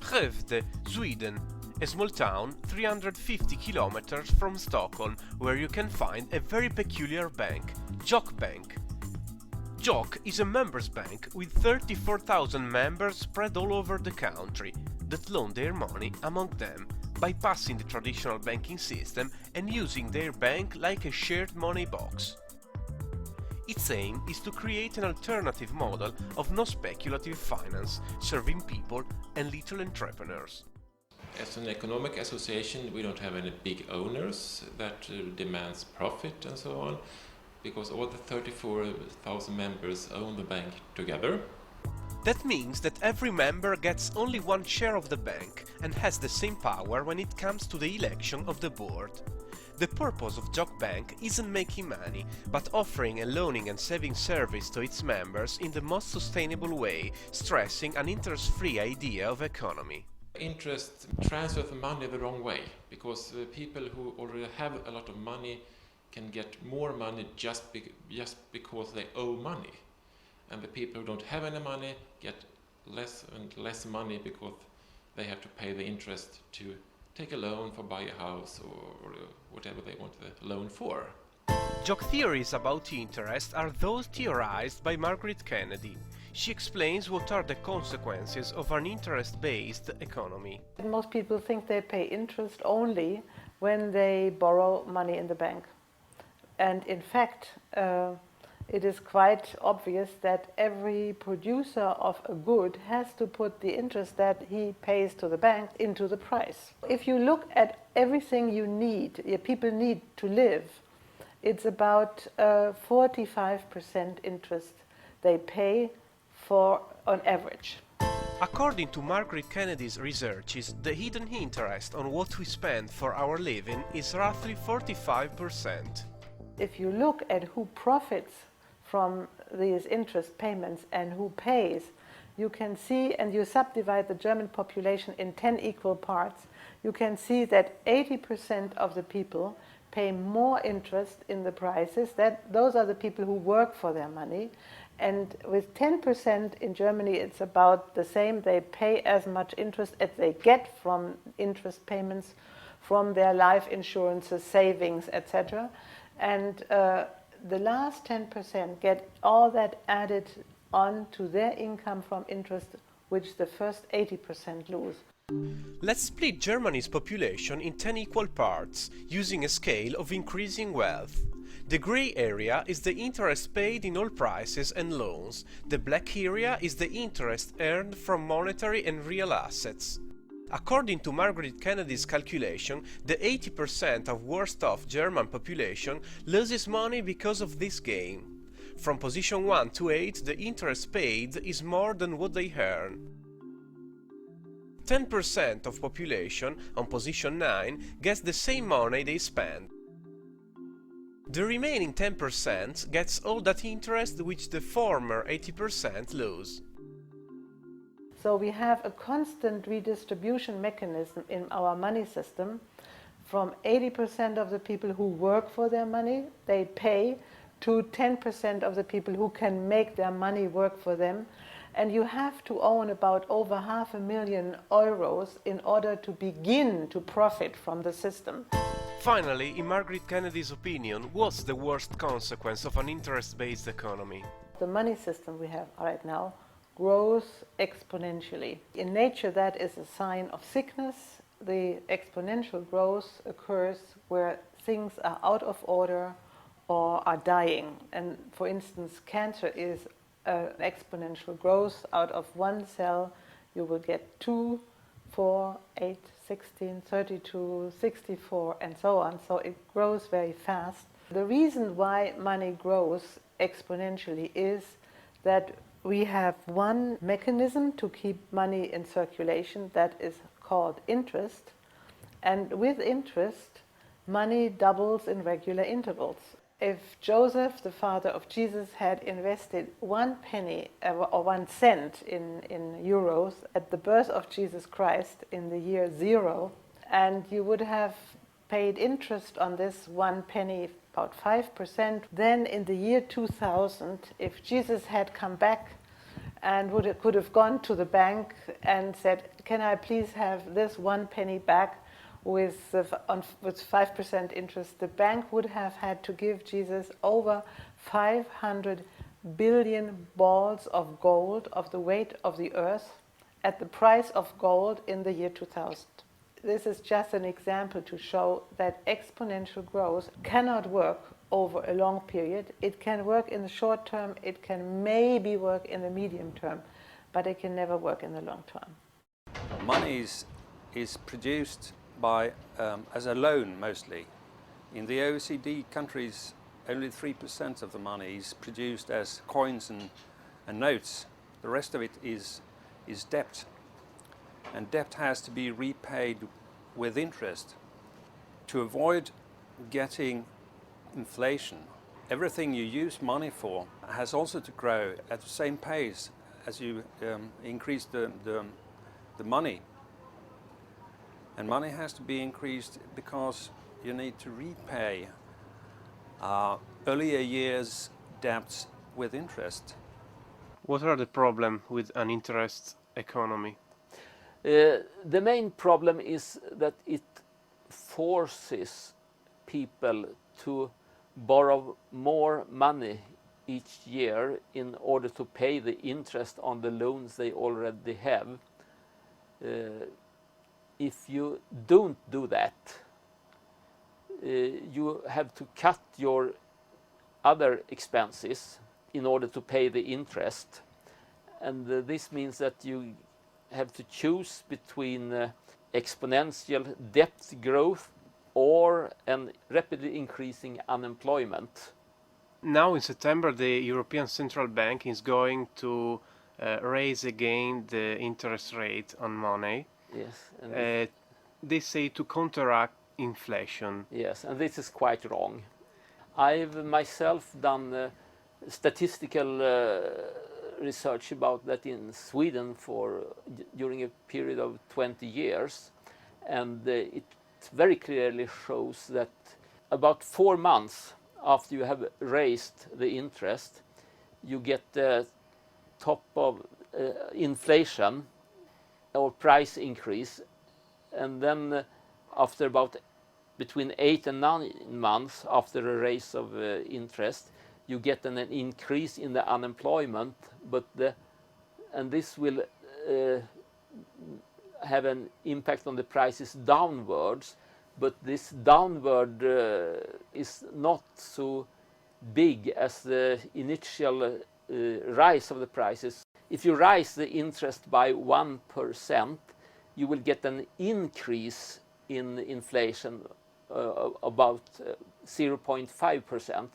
Skövde, Sweden, a small town 350 kilometers from Stockholm, where you can find a very peculiar bank, JOK Bank. JOK is a members bank with 34,000 members spread all over the country that loan their money among them, bypassing the traditional banking system and using their bank like a shared money box. Its aim is to create an alternative model of non-speculative finance, serving people and little entrepreneurs. As an economic association, we don't have any big owners that demands profit and so on, because all the 34,000 members own the bank together. That means that every member gets only one share of the bank and has the same power when it comes to the election of the board. The purpose of JOK Bank isn't making money, but offering a loaning and saving service to its members in the most sustainable way, stressing an interest-free idea of economy. Interest transfer the money the wrong way, because people who already have a lot of money can get more money just because they owe money. And the people who don't have any money get less and less money because they have to pay the interest to take a loan for buy a house or whatever they want the loan for. JOK theories about interest are those theorized by Margaret Kennedy. She explains what are the consequences of an interest-based economy. Most people think they pay interest only when they borrow money in the bank. And in fact, it is quite obvious that every producer of a good has to put the interest that he pays to the bank into the price. If you look at everything people need to live, it's about 45% interest they pay for on average. According to Margaret Kennedy's researches, the hidden interest on what we spend for our living is roughly 45%. If you look at who profits from these interest payments and who pays, you can see, and you subdivide the German population in 10 equal parts, you can see that 80% of the people pay more interest in the prices. Those are the people who work for their money. And with 10% in Germany, it's about the same. They pay as much interest as they get from interest payments from their life insurances, savings, etc. And the last 10% get all that added on to their income from interest, which the first 80% lose. Let's split Germany's population in 10 equal parts, using a scale of increasing wealth. The grey area is the interest paid in all prices and loans. The black area is the interest earned from monetary and real assets. According to Margaret Kennedy's calculation, the 80% of worst-off German population loses money because of this game. From position 1 to 8, the interest paid is more than what they earn. 10% of population on position 9 gets the same money they spend. The remaining 10% gets all that interest which the former 80% lose. So we have a constant redistribution mechanism in our money system. From 80% of the people who work for their money, they pay, to 10% of the people who can make their money work for them. And you have to own about over €500,000 in order to begin to profit from the system. Finally, in Margaret Kennedy's opinion, what's the worst consequence of an interest-based economy? The money system we have right now grows exponentially. In nature, that is a sign of sickness. The exponential growth occurs where things are out of order or are dying. And for instance, cancer is exponential growth. Out of one cell, you will get 2, 4, 8, 16, 32, 64, and so on. So it grows very fast. The reason why money grows exponentially is that we have one mechanism to keep money in circulation that is called interest. And with interest, money doubles in regular intervals. If Joseph, the father of Jesus, had invested 1 penny or 1 cent in euros at the birth of Jesus Christ in the year 0, and you would have paid interest on this 1 penny, about 5%, then in the year 2000, if Jesus had come back and could have gone to the bank and said, can I please have this 1 penny back with 5% interest, the bank would have had to give Jesus over 500 billion balls of gold of the weight of the earth at the price of gold in the year 2000. This is just an example to show that exponential growth cannot work over a long period. It can work in the short term, it can maybe work in the medium term, but it can never work in the long term. Money is produced by as a loan mostly. In the OECD countries, only 3% of the money is produced as coins and notes. The rest of it is debt. And debt has to be repaid with interest. To avoid getting inflation, everything you use money for has also to grow at the same pace as you increase the money. And money has to be increased because you need to repay earlier years' debts with interest. What are the problems with an interest economy? The main problem is that it forces people to borrow more money each year in order to pay the interest on the loans they already have. If you don't do that, you have to cut your other expenses in order to pay the interest. And this means that you have to choose between exponential debt growth or an rapidly increasing unemployment. Now in September, the European Central Bank is going to raise again the interest rate on money. Yes, and they say to counteract inflation. yes, and this is quite wrong. I've myself done statistical research about that in Sweden during a period of 20 years, and it very clearly shows that about 4 months after you have raised the interest, you get the top of inflation or price increase, and then after about between 8 and 9 months after a raise of interest, you get an increase in the unemployment, and this will have an impact on the prices downwards, but this downward is not so big as the initial rise of the prices. If you rise the interest by 1%, you will get an increase in inflation about 0.5%.